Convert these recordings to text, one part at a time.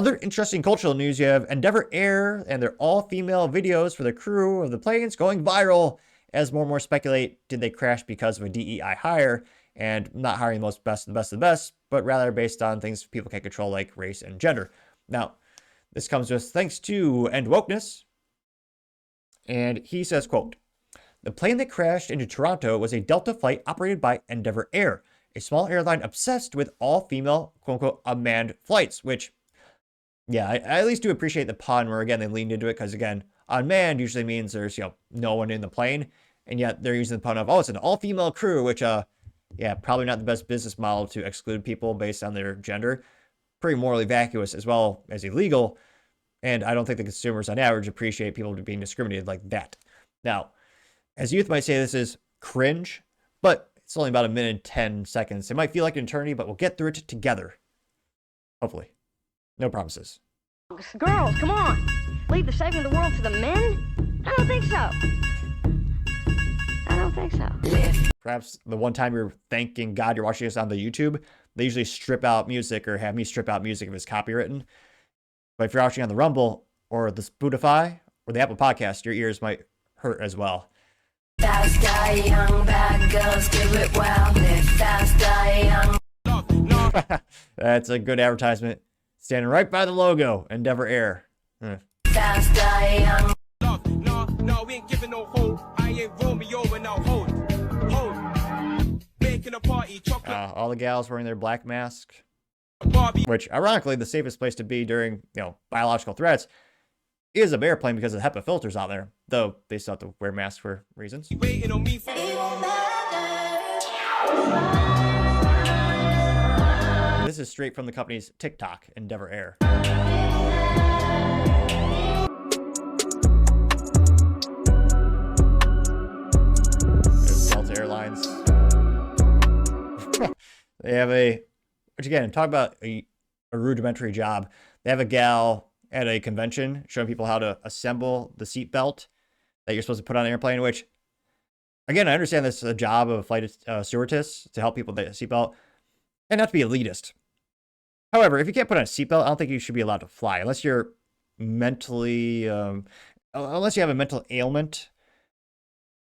Other interesting cultural news, you have Endeavour Air and their all-female videos for the crew of the planes going viral as more and more speculate, did they crash because of a DEI hire and not hiring the most best of the best of the best, but rather based on things people can't control like race and gender. Now, this comes to us thanks to End Wokeness. And he says, quote, the plane that crashed into Toronto was a Delta flight operated by Endeavour Air, a small airline obsessed with all-female, quote-unquote, unmanned flights, which, yeah, I at least do appreciate the pun where, again, they leaned into it because, again, unmanned usually means there's, no one in the plane, and yet they're using the pun of, oh, it's an all-female crew, which, yeah, probably not the best business model to exclude people based on their gender. Pretty morally vacuous as well as illegal, and I don't think the consumers on average appreciate people being discriminated like that. Now, as youth might say, this is cringe, but it's only about a minute and 10 seconds. It might feel like an eternity, but we'll get through it together. Hopefully. No promises. Girls, come on. Leave the saving of the world to the men? I don't think so. I don't think so. Perhaps the one time you're thanking God you're watching this on the YouTube, they usually strip out music or have me strip out music if it's copywritten. But if you're watching on the Rumble or the Spotify or the Apple Podcast, your ears might hurt as well. Fast, die young, bad girls do it well. Live fast, die young. That's a good advertisement. Standing right by the logo, Endeavour Air. Fast, die young. No, we ain't giving no hold. I ain't Romeo and I'll hold. Making a party, chocolate. All the gals wearing their black mask. Barbie. Which, ironically, the safest place to be during, biological threats is an airplane because of the HEPA filters out there. Though they still have to wear masks for reasons. Waiting on me for This is straight from the company's TikTok, Endeavour Air. There's Delta Airlines. They have which again, talk about a rudimentary job. They have a gal at a convention showing people how to assemble the seatbelt that you're supposed to put on an airplane, which, again, I understand this is a job of a flight stewardess to help people with the seatbelt and not to be elitist. However, if you can't put on a seatbelt, I don't think you should be allowed to fly unless you're mentally, unless you have a mental ailment.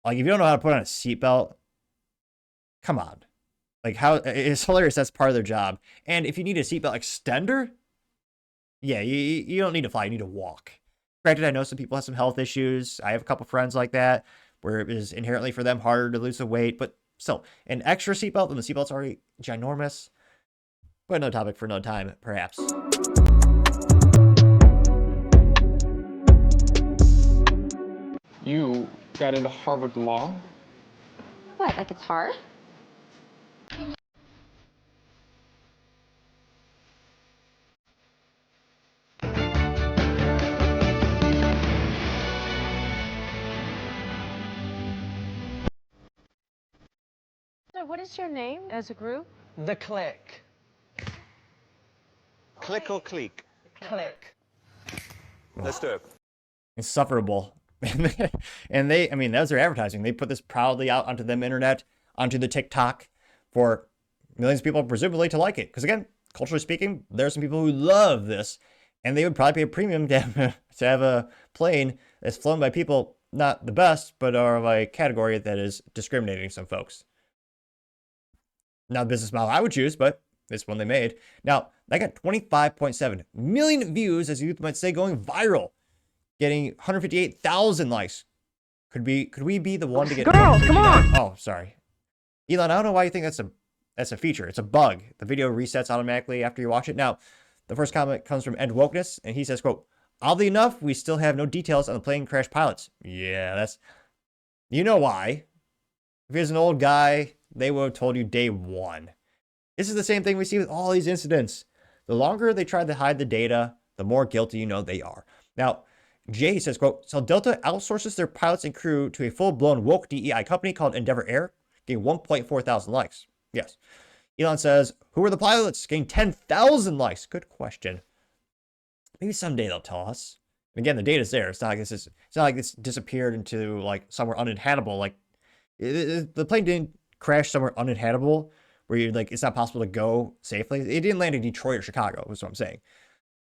Like, if you don't know how to put on a seatbelt, come on. Like, how it's hilarious that's part of their job. And if you need a seatbelt extender, yeah, you don't need to fly, you need to walk. Granted, I know some people have some health issues. I have a couple friends like that, where it is inherently for them harder to lose the weight, but still, an extra seatbelt when the seatbelt's already ginormous. But another topic for another time, perhaps. You got into Harvard Law? What, like it's hard? So what is your name as a group? The Click. Click or click? Click. Let's do it. Insufferable. And they, I mean, that's their advertising. They put this proudly out onto the internet, onto the TikTok for millions of people presumably to like it. Because again, culturally speaking, there are some people who love this, and they would probably pay a premium to have a plane that's flown by people not the best, but are of a category that is discriminating some folks. Not a business model I would choose, but it's one they made. Now, that got 25.7 million views, as youth might say, going viral, getting 158,000 likes. Could we be the one to get? Girls, come on! Oh, sorry, Elon. I don't know why you think that's a feature. It's a bug. The video resets automatically after you watch it. Now, the first comment comes from End Wokeness, and he says, "quote Oddly enough, we still have no details on the plane crash pilots." Yeah, that's, you know why. If he was an old guy, they would have told you day one. This is the same thing we see with all these incidents. The longer they try to hide the data, the more guilty you know they are. Now, Jay says, quote, "So Delta outsources their pilots and crew to a full-blown woke DEI company called Endeavour Air, getting 1.4 thousand likes." Yes. Elon says, "Who are the pilots?" Getting 10,000 likes. Good question. Maybe someday they'll tell us. And again, the data's there. It's not like this disappeared into like somewhere uninhabitable. Like the plane didn't crash somewhere uninhabitable where you're like, it's not possible to go safely. It didn't land in Detroit or Chicago, is what I'm saying.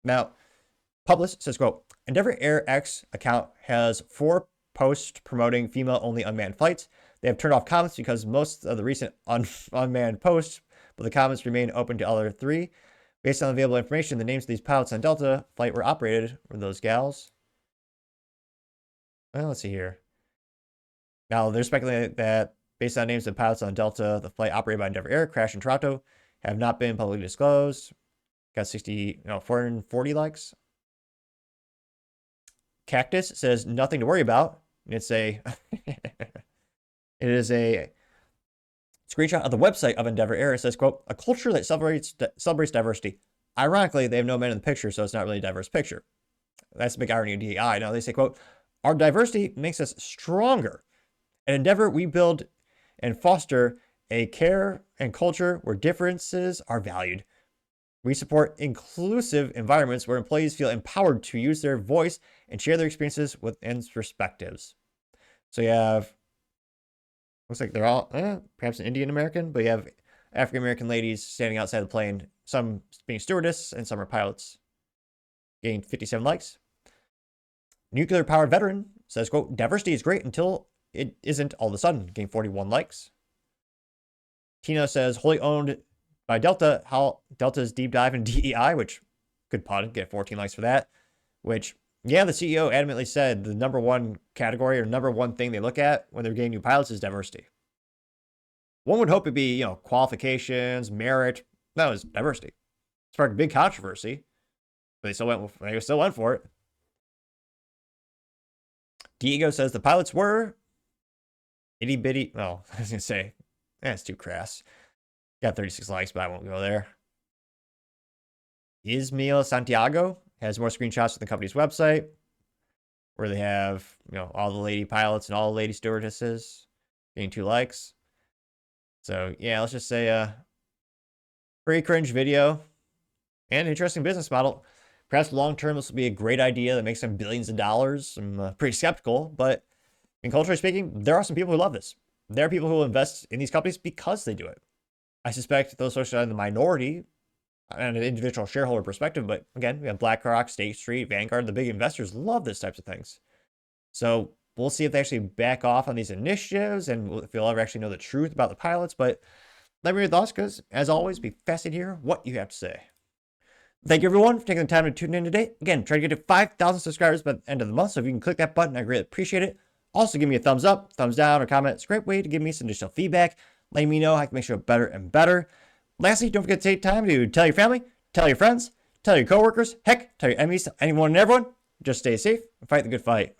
Now, Publish says, quote, Endeavor Air X account has 4 posts promoting female-only unmanned flights. They have turned off comments because most of the recent unmanned posts, but the comments remain open to other 3. Based on available information, the names of these pilots on Delta flight were operated were those gals. Well, let's see here. Now, they're speculating that based on names of pilots on Delta, the flight operated by Endeavor Air crashed in Toronto have not been publicly disclosed. Got 440 likes. Cactus says nothing to worry about. It's a it is a screenshot of the website of Endeavor Air. It says, quote, a culture that celebrates diversity. Ironically, they have no men in the picture, so it's not really a diverse picture. That's the big irony of DEI. Now they say, quote, our diversity makes us stronger. At Endeavor, we build and foster a care and culture where differences are valued. We support inclusive environments where employees feel empowered to use their voice and share their experiences and perspectives. So you have, looks like they're all perhaps an Indian American, but you have African American ladies standing outside the plane, some being stewardess and some are pilots. Gained 57 likes. Nuclear powered veteran says, quote, diversity is great until it isn't all of a sudden. Gained 41 likes. Tina says, wholly owned by Delta, how Delta's deep dive into DEI, which good pun, get 14 likes for that. Which, yeah, the CEO adamantly said the number one category or number one thing they look at when they're getting new pilots is diversity. One would hope it'd be, qualifications, merit. No, it's diversity. Sparked a big controversy, but they still went for it. Diego says the pilots were itty bitty. Well, I was gonna say, it's too crass. Got 36 likes, but I won't go there. Ismael Santiago has more screenshots from the company's website where they have, all the lady pilots and all the lady stewardesses getting 2 likes. So, yeah, let's just say pretty cringe video and interesting business model. Perhaps long-term, this will be a great idea that makes them billions of dollars. I'm pretty skeptical, but in culturally speaking, there are some people who love this. There are people who will invest in these companies because they do it. I suspect those folks are in the minority on an individual shareholder perspective, but again, we have BlackRock, State Street, Vanguard, the big investors love this types of things. So we'll see if they actually back off on these initiatives and if they'll ever actually know the truth about the pilots. But let me know your thoughts, because as always, be fascinated to hear what you have to say. Thank you, everyone, for taking the time to tune in today. Again, try to get to 5,000 subscribers by the end of the month, so if you can click that button, I greatly appreciate it. Also, give me a thumbs up, thumbs down, or comment. It's a great way to give me some additional feedback, letting me know how I can make sure better and better. Lastly, don't forget to take time to tell your family, tell your friends, tell your coworkers, heck, tell your enemies, tell anyone and everyone. Just stay safe and fight the good fight.